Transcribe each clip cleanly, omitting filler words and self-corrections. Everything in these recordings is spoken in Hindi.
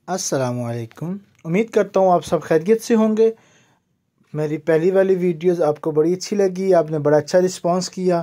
अस्सलामुअलैकुम। उम्मीद करता हूँ आप सब खैरियत से होंगे। मेरी पहली वाली वीडियोस आपको बड़ी अच्छी लगी, आपने बड़ा अच्छा रिस्पांस किया।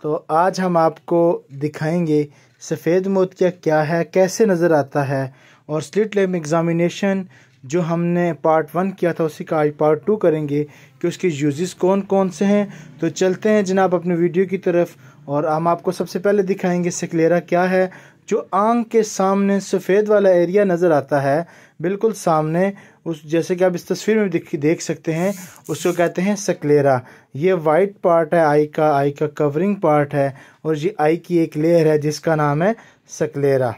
तो आज हम आपको दिखाएंगे सफ़ेद मोतिया क्या है, कैसे नज़र आता है, और स्लिट लैम्प एग्ज़ामिनेशन जो हमने पार्ट 1 किया था उसी का आज पार्ट 2 करेंगे कि उसके यूजेस कौन कौन से हैं। तो चलते हैं जनाब अपने वीडियो की तरफ, और हम आपको सबसे पहले दिखाएंगे स्क्लेरा क्या है। जो आंख के सामने सफ़ेद वाला एरिया नज़र आता है बिल्कुल सामने, उस जैसे कि आप इस तस्वीर में देख सकते हैं, उसको कहते हैं स्क्लेरा। ये वाइट पार्ट है आई का कवरिंग पार्ट है, और ये आई की एक लेयर है जिसका नाम है स्क्लेरा।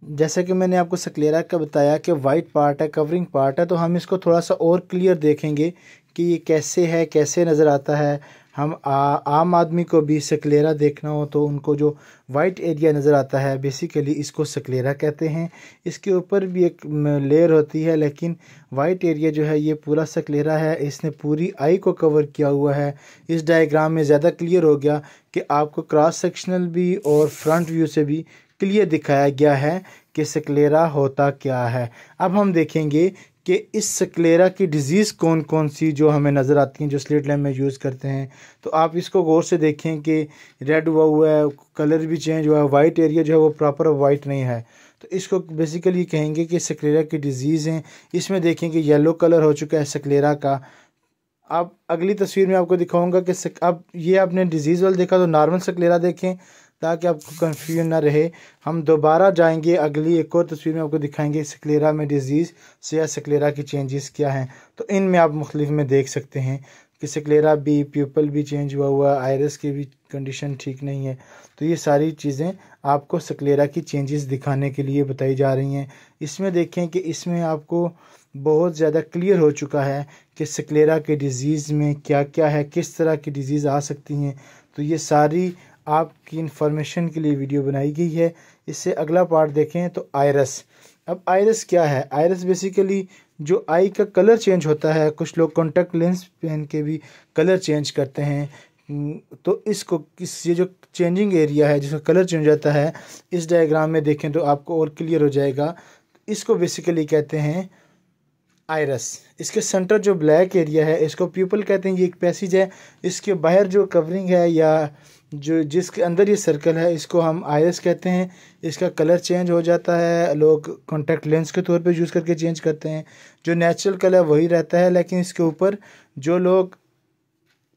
जैसे कि मैंने आपको स्क्लेरा का बताया कि वाइट पार्ट है, कवरिंग पार्ट है, तो हम इसको थोड़ा सा और क्लियर देखेंगे कि ये कैसे है, कैसे नज़र आता है। हम आम आदमी को भी स्क्लेरा देखना हो तो उनको जो वाइट एरिया नज़र आता है बेसिकली इसको स्क्लेरा कहते हैं। इसके ऊपर भी एक लेयर होती है, लेकिन वाइट एरिया जो है ये पूरा स्क्लेरा है। इसने पूरी आई को कवर किया हुआ है। इस डायग्राम में ज़्यादा क्लियर हो गया कि आपको क्रॉस सेक्शनल भी और फ्रंट व्यू से भी क्लियर दिखाया गया है कि स्क्लेरा होता क्या है। अब हम देखेंगे कि इस स्क्लेरा की डिज़ीज़ कौन कौन सी जो हमें नज़र आती हैं जो स्लिट लैम्प में यूज़ करते हैं। तो आप इसको गौर से देखें कि रेड हुआ है, कलर भी चेंज हुआ है, वाइट एरिया जो है वो प्रॉपर वाइट नहीं है। तो इसको बेसिकली कहेंगे कि स्क्लेरा की डिज़ीज़ हैं। इसमें देखें कि येलो कलर हो चुका है स्क्लेरा का। अब अगली तस्वीर में आपको दिखाऊंगा कि अब ये आपने डिज़ीज़ वाला देखा, तो नॉर्मल स्क्लेरा देखें ताकि आपको कंफ्यूजन ना रहे। हम दोबारा जाएंगे, अगली एक और तस्वीर में आपको दिखाएंगे स्क्लेरा में डिज़ीज़ से या स्क्लेरा की चेंजेस क्या हैं। तो इनमें आप मुख्तलिफ में देख सकते हैं कि स्क्लेरा भी, प्यूपल भी चेंज हुआ, आयरस की भी कंडीशन ठीक नहीं है। तो ये सारी चीज़ें आपको स्क्लेरा की चेंजेस दिखाने के लिए बताई जा रही हैं। इसमें देखें कि इसमें आपको बहुत ज़्यादा क्लियर हो चुका है कि स्क्लेरा के डिज़ीज़ में क्या क्या है, किस तरह की डिज़ीज़ आ सकती हैं। तो ये सारी आपकी इंफॉर्मेशन के लिए वीडियो बनाई गई है। इससे अगला पार्ट देखें तो आयरस। अब आयरस क्या है? आयरस बेसिकली जो आई का कलर चेंज होता है, कुछ लोग कॉन्टैक्ट लेंस पहन के भी कलर चेंज करते हैं। तो इसको ये जो चेंजिंग एरिया है जिसका कलर चेंज होता है, इस डायग्राम में देखें तो आपको और क्लियर हो जाएगा। इसको बेसिकली कहते हैं आयरस। इसके सेंटर जो ब्लैक एरिया है इसको प्यूपल कहते हैं। ये एक पैसेज है, इसके बाहर जो कवरिंग है या जो जिसके अंदर ये सर्कल है इसको हम आयरस कहते हैं। इसका कलर चेंज हो जाता है, लोग कॉन्टैक्ट लेंस के तौर पे यूज़ करके चेंज करते हैं। जो नेचुरल कलर वही रहता है, लेकिन इसके ऊपर जो लोग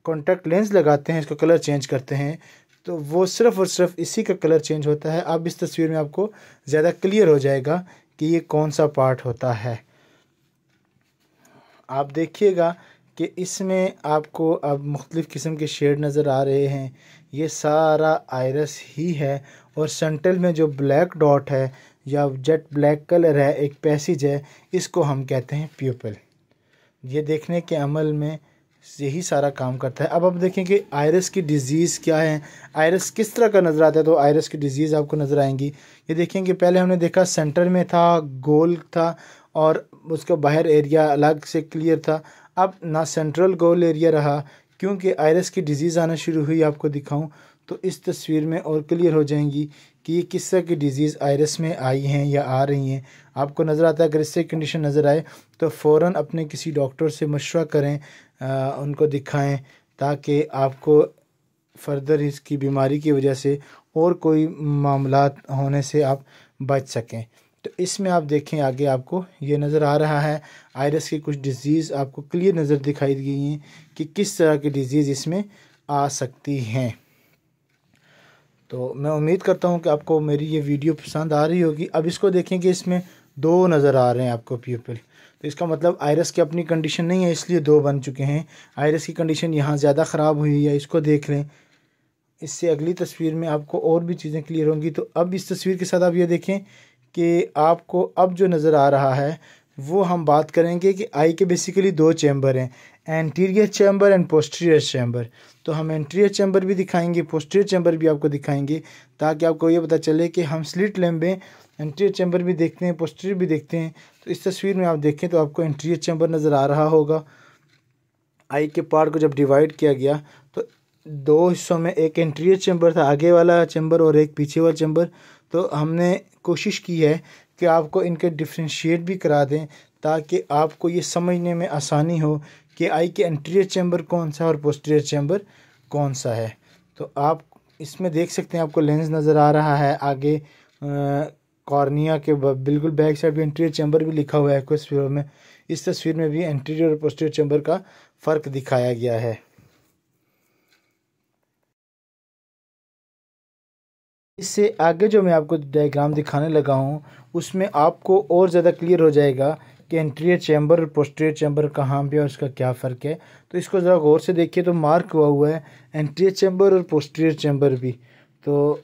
कॉन्टैक्ट लेंस लगाते हैं इसको कलर चेंज करते हैं, तो वो सिर्फ़ और सिर्फ इसी का कलर चेंज होता है। अब इस तस्वीर में आपको ज़्यादा क्लियर हो जाएगा कि ये कौन सा पार्ट होता है। आप देखिएगा कि इसमें आपको अब मुख्तलिफ़ किस्म के शेड नज़र आ रहे हैं। ये सारा आयरस ही है, और सेंटर में जो ब्लैक डॉट है या जेट ब्लैक कलर है, एक पैसेज है, इसको हम कहते हैं प्यूपल। ये देखने के अमल में यही सारा काम करता है। अब आप देखें कि आयरस की डिज़ीज़ क्या है, आयरस किस तरह का नज़र आता है। तो आयरस की डिज़ीज़ आपको नज़र आएंगी। ये देखें कि पहले हमने देखा सेंटर में था, गोल था, और उसका बाहर एरिया अलग से क्लियर था। अब ना सेंट्रल गोल एरिया रहा, क्योंकि आयरस की डिज़ीज़ आना शुरू हुई। आपको दिखाऊं तो इस तस्वीर में और क्लियर हो जाएंगी कि ये किस तरह की डिज़ीज़ आयरस में आई हैं या आ रही हैं। आपको नज़र आता है, अगर इससे कंडीशन नज़र आए तो फ़ौरन अपने किसी डॉक्टर से मशवरा करें, उनको दिखाएं, ताकि आपको फ़र्दर इसकी बीमारी की वजह से और कोई मामलात होने से आप बच सकें। तो इसमें आप देखें आगे आपको ये नज़र आ रहा है, आयरस की कुछ डिज़ीज़ आपको क्लियर नज़र दिखाई गई हैं कि किस तरह की डिज़ीज़ इसमें आ सकती हैं। तो मैं उम्मीद करता हूँ कि आपको मेरी ये वीडियो पसंद आ रही होगी। अब इसको देखें कि इसमें 2 नज़र आ रहे हैं आपको प्यूपल, तो इसका मतलब आयरस की अपनी कंडीशन नहीं है, इसलिए 2 बन चुके हैं। आयरस की कंडीशन यहाँ ज़्यादा ख़राब हुई है, इसको देख लें। इससे अगली तस्वीर में आपको और भी चीज़ें क्लियर होंगी। तो अब इस तस्वीर के साथ आप ये देखें कि आपको अब जो नज़र आ रहा है वो हम बात करेंगे कि आई के बेसिकली 2 चैम्बर हैं, anterior chamber and posterior chamber. तो हम एंटीरियर चैम्बर भी दिखाएंगे, पोस्टीरियर चैम्बर भी आपको दिखाएंगे, ताकि आपको ये पता चले कि हम स्लिट लैम्प में एंटीरियर चैम्बर भी देखते हैं, पोस्टीरियर भी देखते हैं। तो इस तस्वीर में आप देखें तो आपको एंटीरियर चैम्बर नज़र आ रहा होगा। आई के पार्ट को जब डिवाइड किया गया तो 2 हिस्सों में, एक एंटीरियर चैम्बर था आगे वाला चैम्बर और एक पीछे वाला चैम्बर। तो हमने कोशिश की है कि आपको इनके डिफ्रेंशिएट भी करा दें, ताकि आपको ये समझने में आसानी हो कि आई के एंटीरियर चैम्बर कौन सा है और पोस्टीरियर चैम्बर कौन सा है। तो आप इसमें देख सकते हैं, आपको लेंस नज़र आ रहा है, आगे कॉर्निया के बिल्कुल बैक साइड भी एंटीरियर चैम्बर भी लिखा हुआ है एक्वास्फीयर में। इस तस्वीर में भी एंटीरियर और पोस्टीरियर चैम्बर का फ़र्क दिखाया गया है। इससे आगे जो मैं आपको डायग्राम दिखाने लगा हूँ उसमें आपको और ज़्यादा क्लियर हो जाएगा कि एंटीरियर चैम्बर और पोस्टीरियर चैम्बर कहाँ पे और उसका क्या फ़र्क है। तो इसको ज़रा गौर से देखिए, तो मार्क हुआ है एंटीरियर चैम्बर और पोस्टीरियर चैम्बर भी। तो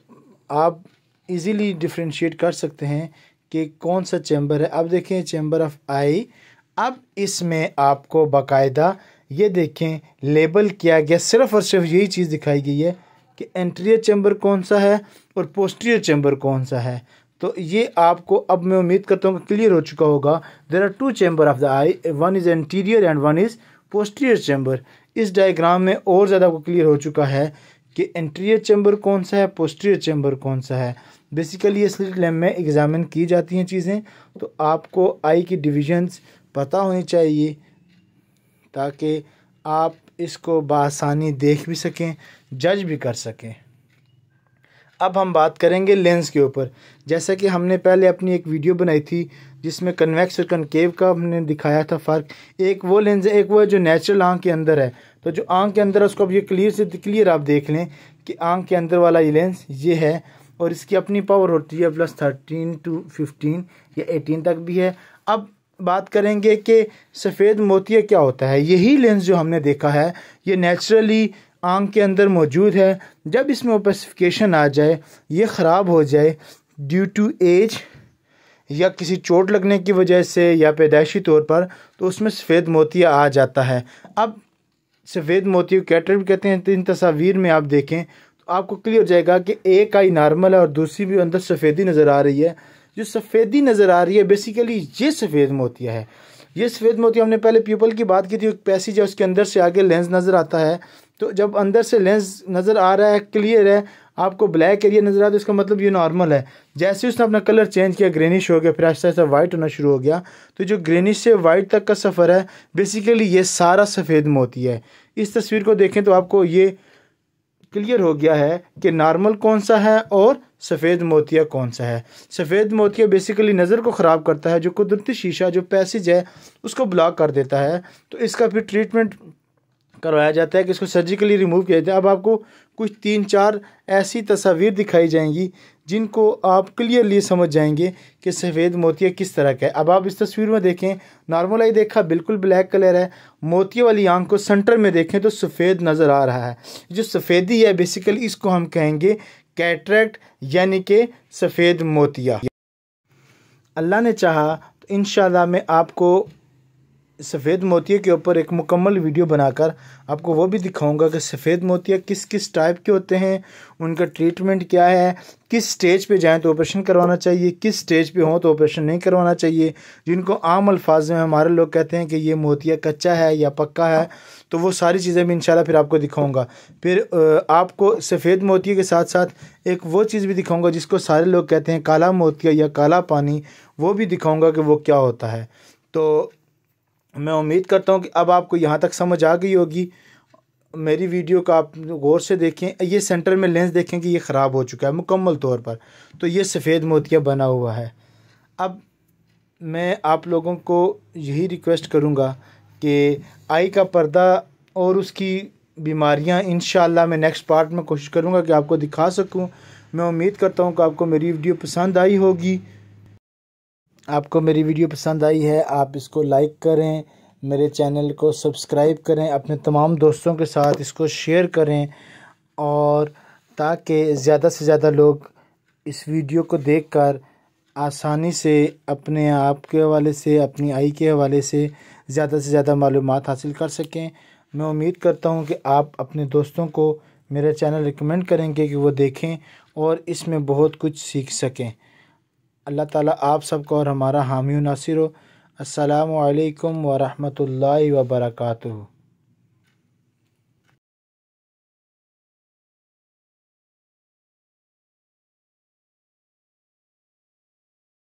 आप इजीली डिफ्रेंशिएट कर सकते हैं कि कौन सा चैम्बर है। अब देखें चैम्बर ऑफ आई, अब इसमें आपको बाकायदा ये देखें लेबल किया गया, सिर्फ़ और सिर्फ यही चीज़ दिखाई गई है कि एंटीरियर चैम्बर कौन सा है और पोस्टीरियर चैम्बर कौन सा है। तो ये आपको अब मैं उम्मीद करता हूँ कि क्लियर हो चुका होगा। There are two chamber of the eye, one is anterior and one is posterior chamber. इस डायग्राम में और ज़्यादा आपको क्लियर हो चुका है कि एंटीरियर चैम्बर कौन सा है, पोस्टीरियर चैम्बर कौन सा है। बेसिकली ये स्लिट लैम्प में एग्जामिन की जाती हैं चीज़ें, तो आपको आई की डिविजन्स पता होनी चाहिए ताकि आप इसको बआसानी देख भी सकें, जज भी कर सकें। अब हम बात करेंगे लेंस के ऊपर। जैसा कि हमने पहले अपनी एक वीडियो बनाई थी जिसमें कन्वेक्स और कनकेव का हमने दिखाया था फ़र्क। एक वो लेंस है, एक वो है जो नेचुरल आँख के अंदर है। तो जो आँख के अंदर है उसको अब ये क्लियर आप देख लें कि आँख के अंदर वाला ये लेंस ये है और इसकी अपनी पावर होती है +13 to 15 या 18 तक भी है। अब बात करेंगे कि सफ़ेद मोतिया क्या होता है। यही लेंस जो हमने देखा है ये नेचुरली आँख के अंदर मौजूद है। जब इसमें ओपेसिफिकेशन आ जाए, ये ख़राब हो जाए ड्यू टू एज या किसी चोट लगने की वजह से या पैदाइशी तौर पर, तो उसमें सफ़ेद मोतिया आ जाता है। अब सफ़ेद मोतिया कैटरेक्ट भी कहते हैं। तो इन तस्वीर में आप देखें तो आपको क्लियर हो जाएगा कि एक आई नॉर्मल है और दूसरी भी अंदर सफ़ेदी नज़र आ रही है। जो सफ़ेदी नज़र आ रही है बेसिकली ये सफ़ेद मोतिया है। ये सफ़ेद मोतिया हमने पहले प्यूपल की बात की थी, एक पैसेज है उसके अंदर से आगे लेंस नज़र आता है। तो जब अंदर से लेंस नज़र आ रहा है, क्लियर है, आपको ब्लैक एरिया नज़र आ रहा है, तो इसका मतलब ये नॉर्मल है। जैसे उसने अपना कलर चेंज किया, ग्रेनिश हो गया, फिर आहिस्ता आहिस्ता वाइट होना शुरू हो गया। तो जो ग्रेनिश से वाइट तक का सफ़र है बेसिकली ये सारा सफ़ेद मोतिया है। इस तस्वीर को देखें तो आपको ये क्लियर हो गया है कि नॉर्मल कौन सा है और सफ़ेद मोतिया कौन सा है। सफ़ेद मोतिया बेसिकली नज़र को ख़राब करता है, जो कुदरती शीशा जो पैसेज है उसको ब्लॉक कर देता है। तो इसका फिर ट्रीटमेंट करवाया जाता है कि इसको सर्जिकली रिमूव किया जाता है। अब आपको कुछ 3-4 ऐसी तस्वीर दिखाई जाएंगी जिनको आप क्लियरली समझ जाएंगे कि सफ़ेद मोतिया किस तरह का है। अब आप इस तस्वीर में देखें, नॉर्मल आई देखा बिल्कुल ब्लैक कलर है, मोतिया वाली आंख को सेंटर में देखें तो सफ़ेद नज़र आ रहा है। जो सफ़ेदी है बेसिकली इसको हम कहेंगे कैटरेक्ट यानी कि सफ़ेद मोतिया। अल्लाह ने चाहा तो इंशाल्लाह मैं आपको सफ़ेद मोतिया के ऊपर एक मुकम्मल वीडियो बनाकर आपको वो भी दिखाऊंगा कि सफ़ेद मोतिया किस किस टाइप के होते हैं, उनका ट्रीटमेंट क्या है, किस स्टेज पे जाएं तो ऑपरेशन करवाना चाहिए, किस स्टेज पे हों तो ऑपरेशन नहीं करवाना चाहिए। जिनको आम अल्फाज में हमारे लोग कहते हैं कि ये मोतिया कच्चा है या पक्का है, तो वो सारी चीज़ें भी इंशाल्लाह फिर आपको दिखाऊँगा। फिर आपको सफ़ेद मोतिया के साथ साथ एक वो चीज़ भी दिखाऊँगा जिसको सारे लोग कहते हैं काला मोतिया या काला पानी, वो भी दिखाऊँगा कि वो क्या होता है। तो मैं उम्मीद करता हूँ कि अब आपको यहाँ तक समझ आ गई होगी। मेरी वीडियो का आप गौर से देखें, ये सेंटर में लेंस देखें कि ये ख़राब हो चुका है मुकम्मल तौर पर, तो ये सफ़ेद मोतिया बना हुआ है। अब मैं आप लोगों को यही रिक्वेस्ट करूँगा कि आई का पर्दा और उसकी बीमारियाँ इंशाअल्लाह मैं नेक्स्ट पार्ट में कोशिश करूँगा कि आपको दिखा सकूँ। मैं उम्मीद करता हूँ कि आपको मेरी वीडियो पसंद आई होगी। आपको मेरी वीडियो पसंद आई है, आप इसको लाइक करें, मेरे चैनल को सब्सक्राइब करें, अपने तमाम दोस्तों के साथ इसको शेयर करें, और ताकि ज़्यादा से ज़्यादा लोग इस वीडियो को देखकर आसानी से अपने आप के हवाले से, अपनी आई के हवाले से ज़्यादा मालूमात हासिल कर सकें। मैं उम्मीद करता हूँ कि आप अपने दोस्तों को मेरा चैनल रिकमेंड करेंगे कि वो देखें और इसमें बहुत कुछ सीख सकें। अल्लाह ताला आप सबको और हमारा हामी नासिर हो। अस्सलामु अलैकुम व रहमतुल्लाहि व बरकातुहू।